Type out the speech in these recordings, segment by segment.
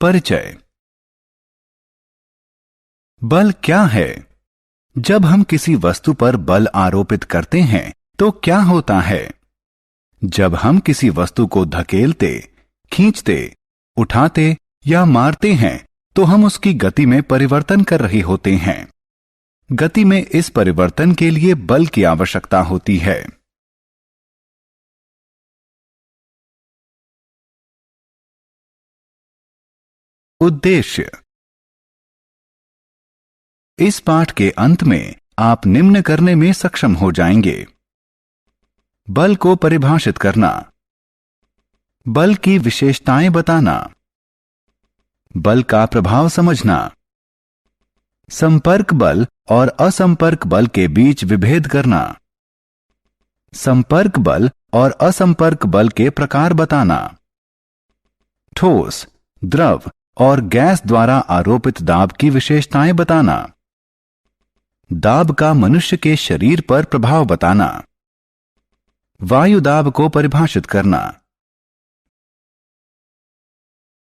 परिचय। बल क्या है? जब हम किसी वस्तु पर बल आरोपित करते हैं तो क्या होता है? जब हम किसी वस्तु को धकेलते, खींचते, उठाते या मारते हैं तो हम उसकी गति में परिवर्तन कर रहे होते हैं। गति में इस परिवर्तन के लिए बल की आवश्यकता होती है। उद्देश्य। इस पाठ के अंत में आप निम्न करने में सक्षम हो जाएंगे। बल को परिभाषित करना, बल की विशेषताएं बताना, बल का प्रभाव समझना, संपर्क बल और असंपर्क बल के बीच विभेद करना, संपर्क बल और असंपर्क बल के प्रकार बताना, ठोस, द्रव और गैस द्वारा आरोपित दाब की विशेषताएं बताना, दाब का मनुष्य के शरीर पर प्रभाव बताना, वायु दाब को परिभाषित करना।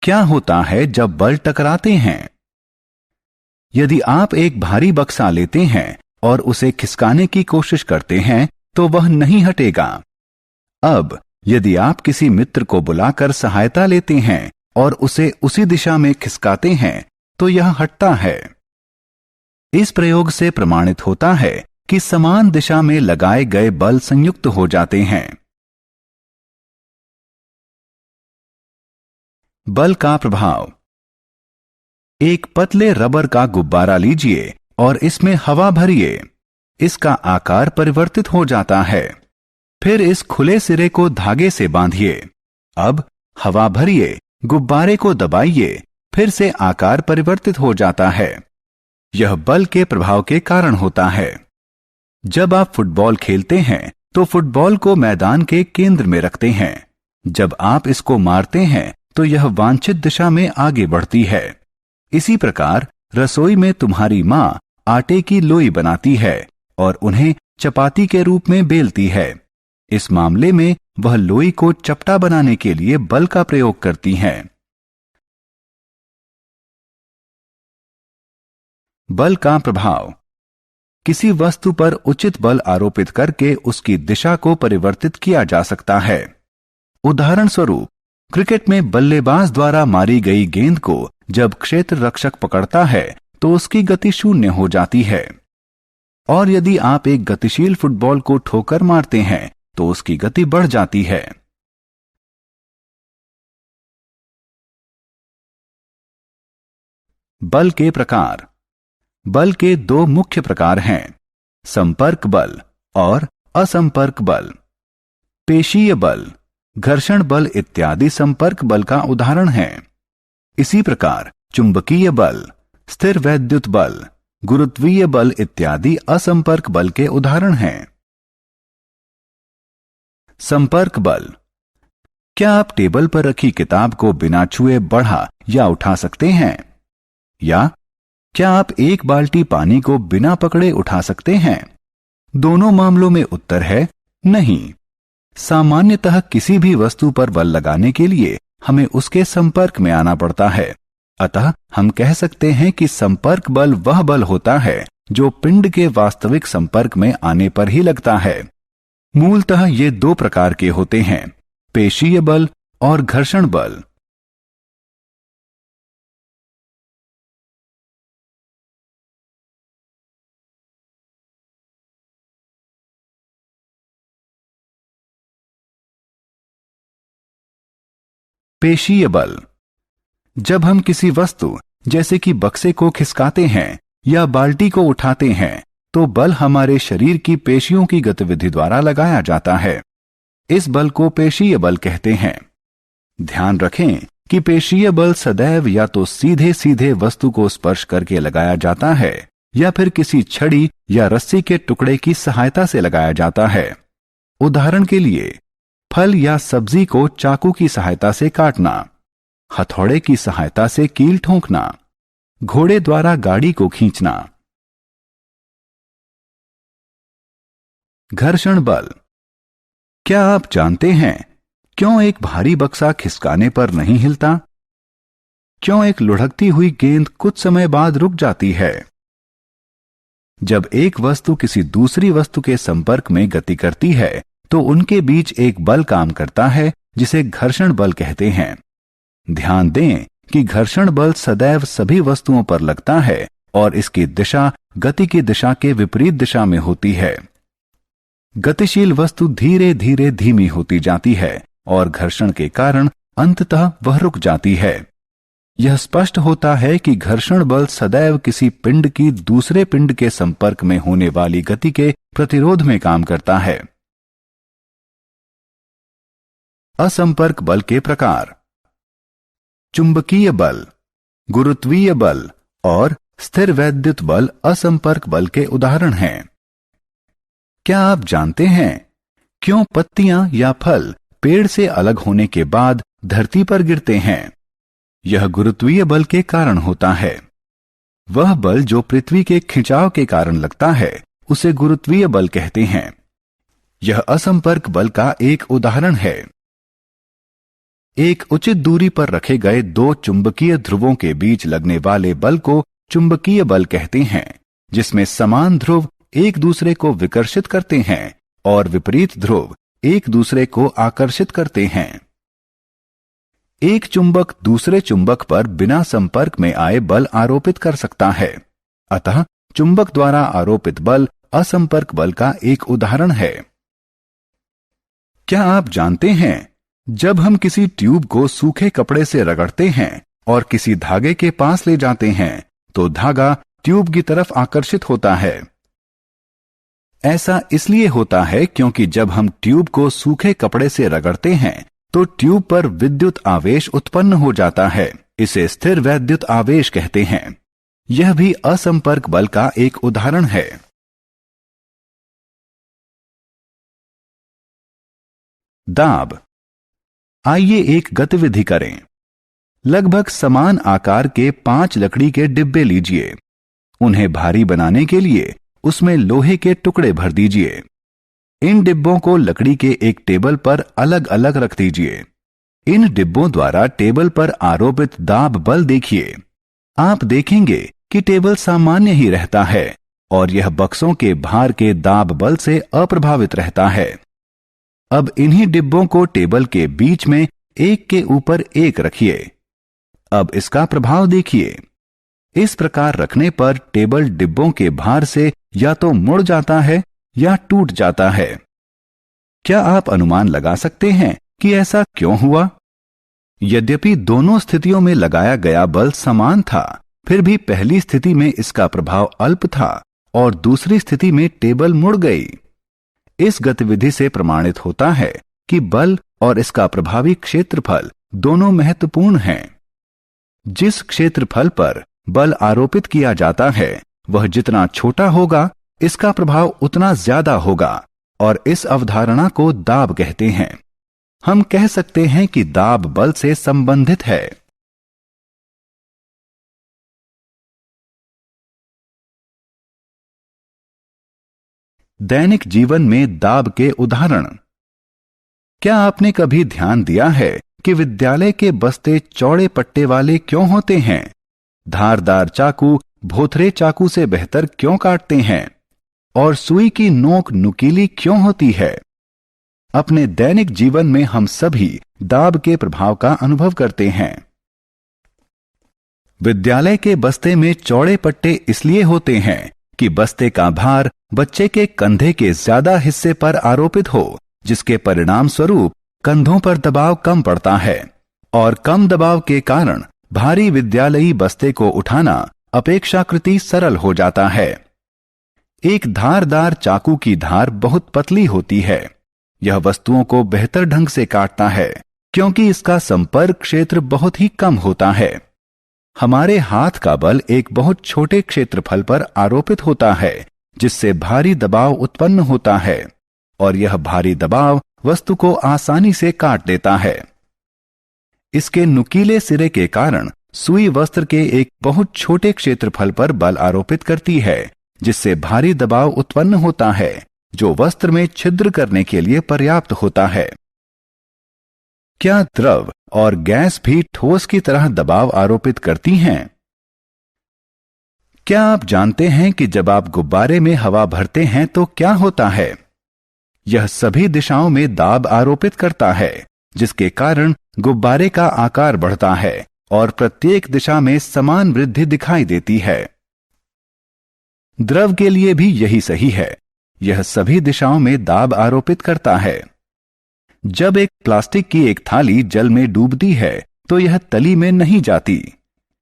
क्या होता है जब बल टकराते हैं? यदि आप एक भारी बक्सा लेते हैं और उसे खिसकाने की कोशिश करते हैं तो वह नहीं हटेगा। अब यदि आप किसी मित्र को बुलाकर सहायता लेते हैं और उसे उसी दिशा में खिसकाते हैं तो यह हटता है। इस प्रयोग से प्रमाणित होता है कि समान दिशा में लगाए गए बल संयुक्त हो जाते हैं। बल का प्रभाव। एक पतले रबर का गुब्बारा लीजिए और इसमें हवा भरिए। इसका आकार परिवर्तित हो जाता है। फिर इस खुले सिरे को धागे से बांधिए। अब हवा भरिए, गुब्बारे को दबाइए, फिर से आकार परिवर्तित हो जाता है। यह बल के प्रभाव के कारण होता है। जब आप फुटबॉल खेलते हैं तो फुटबॉल को मैदान के केंद्र में रखते हैं। जब आप इसको मारते हैं तो यह वांछित दिशा में आगे बढ़ती है। इसी प्रकार रसोई में तुम्हारी मां आटे की लोई बनाती है और उन्हें चपाती के रूप में बेलती है। इस मामले में वह लोई को चपटा बनाने के लिए बल का प्रयोग करती हैं। बल का प्रभाव। किसी वस्तु पर उचित बल आरोपित करके उसकी दिशा को परिवर्तित किया जा सकता है। उदाहरण स्वरूप, क्रिकेट में बल्लेबाज द्वारा मारी गई गेंद को जब क्षेत्र रक्षक पकड़ता है तो उसकी गति शून्य हो जाती है। और यदि आप एक गतिशील फुटबॉल को ठोकर मारते हैं तो उसकी गति बढ़ जाती है। बल के प्रकार। बल के दो मुख्य प्रकार हैं, संपर्क बल और असंपर्क बल। पेशीय बल, घर्षण बल इत्यादि संपर्क बल का उदाहरण है। इसी प्रकार चुंबकीय बल, स्थिर वैद्युत बल, गुरुत्वीय बल इत्यादि असंपर्क बल के उदाहरण हैं। संपर्क बल। क्या आप टेबल पर रखी किताब को बिना छुए बढ़ा या उठा सकते हैं? या क्या आप एक बाल्टी पानी को बिना पकड़े उठा सकते हैं? दोनों मामलों में उत्तर है नहीं। सामान्यतः किसी भी वस्तु पर बल लगाने के लिए हमें उसके संपर्क में आना पड़ता है। अतः हम कह सकते हैं कि संपर्क बल वह बल होता है जो पिंड के वास्तविक संपर्क में आने पर ही लगता है। मूलतः ये दो प्रकार के होते हैं, पेशीय बल और घर्षण बल। पेशीय बल। जब हम किसी वस्तु जैसे कि बक्से को खिसकाते हैं या बाल्टी को उठाते हैं तो बल हमारे शरीर की पेशियों की गतिविधि द्वारा लगाया जाता है। इस बल को पेशीय बल कहते हैं। ध्यान रखें कि पेशीय बल सदैव या तो सीधे सीधे वस्तु को स्पर्श करके लगाया जाता है या फिर किसी छड़ी या रस्सी के टुकड़े की सहायता से लगाया जाता है। उदाहरण के लिए, फल या सब्जी को चाकू की सहायता से काटना, हथौड़े की सहायता से कील ठोंकना, घोड़े द्वारा गाड़ी को खींचना। घर्षण बल। क्या आप जानते हैं क्यों एक भारी बक्सा खिसकाने पर नहीं हिलता? क्यों एक लुढ़कती हुई गेंद कुछ समय बाद रुक जाती है? जब एक वस्तु किसी दूसरी वस्तु के संपर्क में गति करती है तो उनके बीच एक बल काम करता है जिसे घर्षण बल कहते हैं। ध्यान दें कि घर्षण बल सदैव सभी वस्तुओं पर लगता है और इसकी दिशा गति की दिशा के विपरीत दिशा में होती है। गतिशील वस्तु धीरे धीरे धीमी होती जाती है और घर्षण के कारण अंततः वह रुक जाती है। यह स्पष्ट होता है कि घर्षण बल सदैव किसी पिंड की दूसरे पिंड के संपर्क में होने वाली गति के प्रतिरोध में काम करता है। असंपर्क बल के प्रकार। चुंबकीय बल, गुरुत्वीय बल और स्थिर वैद्युत बल असंपर्क बल के उदाहरण हैं। क्या आप जानते हैं क्यों पत्तियां या फल पेड़ से अलग होने के बाद धरती पर गिरते हैं? यह गुरुत्वीय बल के कारण होता है। वह बल जो पृथ्वी के खिंचाव के कारण लगता है उसे गुरुत्वीय बल कहते हैं। यह असंपर्क बल का एक उदाहरण है। एक उचित दूरी पर रखे गए दो चुंबकीय ध्रुवों के बीच लगने वाले बल को चुंबकीय बल कहते हैं, जिसमें समान ध्रुव एक दूसरे को विकर्षित करते हैं और विपरीत ध्रुव एक दूसरे को आकर्षित करते हैं। एक चुंबक दूसरे चुंबक पर बिना संपर्क में आए बल आरोपित कर सकता है। अतः चुंबक द्वारा आरोपित बल असंपर्क बल का एक उदाहरण है। क्या आप जानते हैं जब हम किसी ट्यूब को सूखे कपड़े से रगड़ते हैं और किसी धागे के पास ले जाते हैं तो धागा ट्यूब की तरफ आकर्षित होता है? ऐसा इसलिए होता है क्योंकि जब हम ट्यूब को सूखे कपड़े से रगड़ते हैं तो ट्यूब पर विद्युत आवेश उत्पन्न हो जाता है। इसे स्थिर वैद्युत आवेश कहते हैं। यह भी असंपर्क बल का एक उदाहरण है। दाब। आइए एक गतिविधि करें। लगभग समान आकार के 5 लकड़ी के डिब्बे लीजिए। उन्हें भारी बनाने के लिए उसमें लोहे के टुकड़े भर दीजिए। इन डिब्बों को लकड़ी के एक टेबल पर अलग अलग रख दीजिए। इन डिब्बों द्वारा टेबल पर आरोपित दाब बल देखिए। आप देखेंगे कि टेबल सामान्य ही रहता है और यह बक्सों के भार के दाब बल से अप्रभावित रहता है। अब इन्हीं डिब्बों को टेबल के बीच में एक के ऊपर एक रखिए। अब इसका प्रभाव देखिए। इस प्रकार रखने पर टेबल डिब्बों के भार से या तो मुड़ जाता है या टूट जाता है। क्या आप अनुमान लगा सकते हैं कि ऐसा क्यों हुआ? यद्यपि दोनों स्थितियों में लगाया गया बल समान था, फिर भी पहली स्थिति में इसका प्रभाव अल्प था और दूसरी स्थिति में टेबल मुड़ गई। इस गतिविधि से प्रमाणित होता है कि बल और इसका प्रभावी क्षेत्रफल दोनों महत्वपूर्ण हैं। जिस क्षेत्रफल पर बल आरोपित किया जाता है वह जितना छोटा होगा इसका प्रभाव उतना ज्यादा होगा और इस अवधारणा को दाब कहते हैं। हम कह सकते हैं कि दाब बल से संबंधित है। दैनिक जीवन में दाब के उदाहरण। क्या आपने कभी ध्यान दिया है कि विद्यालय के बस्ते चौड़े पट्टे वाले क्यों होते हैं? धारदार चाकू भोथरे चाकू से बेहतर क्यों काटते हैं? और सुई की नोक नुकीली क्यों होती है? अपने दैनिक जीवन में हम सभी दाब के प्रभाव का अनुभव करते हैं। विद्यालय के बस्ते में चौड़े पट्टे इसलिए होते हैं कि बस्ते का भार बच्चे के कंधे के ज्यादा हिस्से पर आरोपित हो, जिसके परिणाम स्वरूप कंधों पर दबाव कम पड़ता है और कम दबाव के कारण भारी विद्यालयी बस्ते को उठाना अपेक्षाकृत सरल हो जाता है। एक धारदार चाकू की धार बहुत पतली होती है। यह वस्तुओं को बेहतर ढंग से काटता है क्योंकि इसका संपर्क क्षेत्र बहुत ही कम होता है। हमारे हाथ का बल एक बहुत छोटे क्षेत्रफल पर आरोपित होता है, जिससे भारी दबाव उत्पन्न होता है और यह भारी दबाव वस्तु को आसानी से काट देता है। इसके नुकीले सिरे के कारण सुई वस्त्र के एक बहुत छोटे क्षेत्रफल पर बल आरोपित करती है, जिससे भारी दबाव उत्पन्न होता है जो वस्त्र में छिद्र करने के लिए पर्याप्त होता है। क्या द्रव और गैस भी ठोस की तरह दबाव आरोपित करती हैं? क्या आप जानते हैं कि जब आप गुब्बारे में हवा भरते हैं तो क्या होता है? यह सभी दिशाओं में दाब आरोपित करता है, जिसके कारण गुब्बारे का आकार बढ़ता है और प्रत्येक दिशा में समान वृद्धि दिखाई देती है। द्रव के लिए भी यही सही है। यह सभी दिशाओं में दाब आरोपित करता है। जब एक प्लास्टिक की एक थाली जल में डूबती है तो यह तली में नहीं जाती।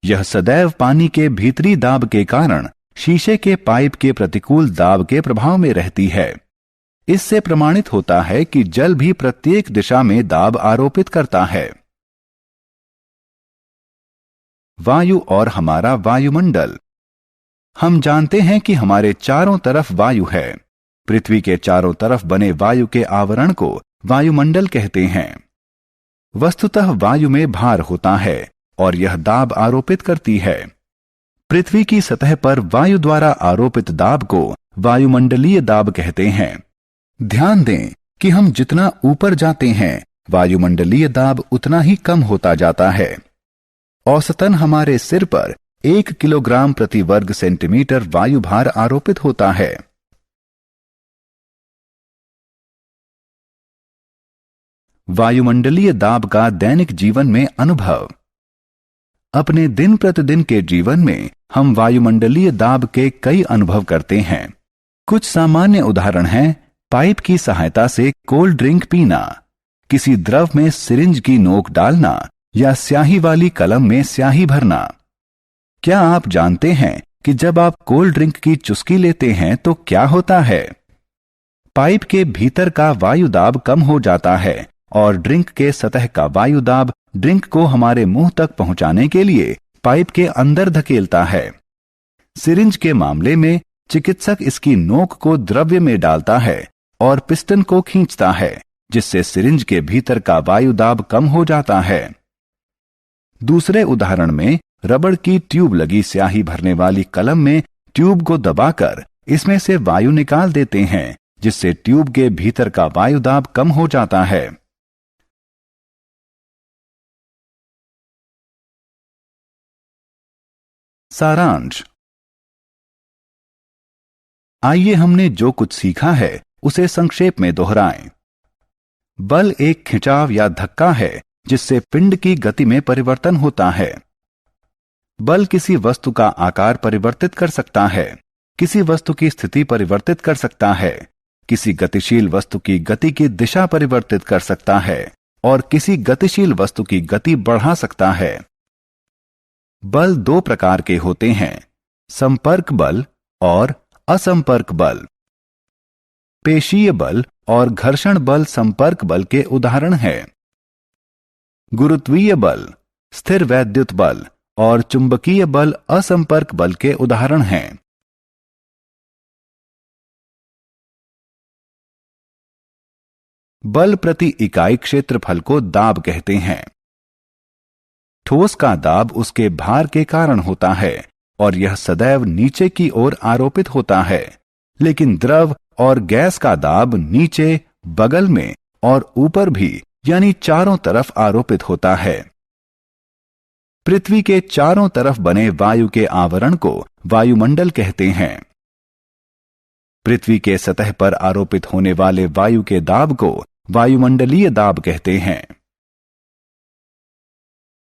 यह सदैव पानी के भीतरी दाब के कारण शीशे के पाइप के प्रतिकूल दाब के प्रभाव में रहती है। इससे प्रमाणित होता है कि जल भी प्रत्येक दिशा में दाब आरोपित करता है। वायु और हमारा वायुमंडल। हम जानते हैं कि हमारे चारों तरफ वायु है। पृथ्वी के चारों तरफ बने वायु के आवरण को वायुमंडल कहते हैं। वस्तुतः वायु में भार होता है और यह दाब आरोपित करती है। पृथ्वी की सतह पर वायु द्वारा आरोपित दाब को वायुमंडलीय दाब कहते हैं। ध्यान दें कि हम जितना ऊपर जाते हैं वायुमंडलीय दाब उतना ही कम होता जाता है। औसतन हमारे सिर पर 1 किलोग्राम प्रति वर्ग सेंटीमीटर वायु भार आरोपित होता है। वायुमंडलीय दाब का दैनिक जीवन में अनुभव। अपने दिन प्रतिदिन के जीवन में हम वायुमंडलीय दाब के कई अनुभव करते हैं। कुछ सामान्य उदाहरण हैं: पाइप की सहायता से कोल्ड ड्रिंक पीना, किसी द्रव में सिरिंज की नोक डालना या स्याही वाली कलम में स्याही भरना। क्या आप जानते हैं कि जब आप कोल्ड ड्रिंक की चुस्की लेते हैं तो क्या होता है? पाइप के भीतर का वायु दाब कम हो जाता है और ड्रिंक के सतह का वायु दाब ड्रिंक को हमारे मुंह तक पहुंचाने के लिए पाइप के अंदर धकेलता है। सिरिंज के मामले में चिकित्सक इसकी नोक को द्रव्य में डालता है और पिस्टन को खींचता है, जिससे सिरिंज के भीतर का वायु दाब कम हो जाता है। दूसरे उदाहरण में रबड़ की ट्यूब लगी स्याही भरने वाली कलम में ट्यूब को दबाकर इसमें से वायु निकाल देते हैं, जिससे ट्यूब के भीतर का वायु दाब कम हो जाता है। सारांश। आइए हमने जो कुछ सीखा है उसे संक्षेप में दोहराएं। बल एक खिंचाव या धक्का है जिससे पिंड की गति में परिवर्तन होता है। बल किसी वस्तु का आकार परिवर्तित कर सकता है, किसी वस्तु की स्थिति परिवर्तित कर सकता है, किसी गतिशील वस्तु की गति की दिशा परिवर्तित कर सकता है और किसी गतिशील वस्तु की गति बढ़ा सकता है। बल दो प्रकार के होते हैं: संपर्क बल और असंपर्क बल। पेशीय बल और घर्षण बल संपर्क बल के उदाहरण हैं। गुरुत्वीय बल, स्थिर वैद्युत बल और चुंबकीय बल असंपर्क बल के उदाहरण हैं। बल प्रति इकाई क्षेत्रफल को दाब कहते हैं। ठोस का दाब उसके भार के कारण होता है और यह सदैव नीचे की ओर आरोपित होता है, लेकिन द्रव और गैस का दाब नीचे, बगल में और ऊपर भी यानी चारों तरफ आरोपित होता है। पृथ्वी के चारों तरफ बने वायु के आवरण को वायुमंडल कहते हैं। पृथ्वी के सतह पर आरोपित होने वाले वायु के दाब को वायुमंडलीय दाब कहते हैं।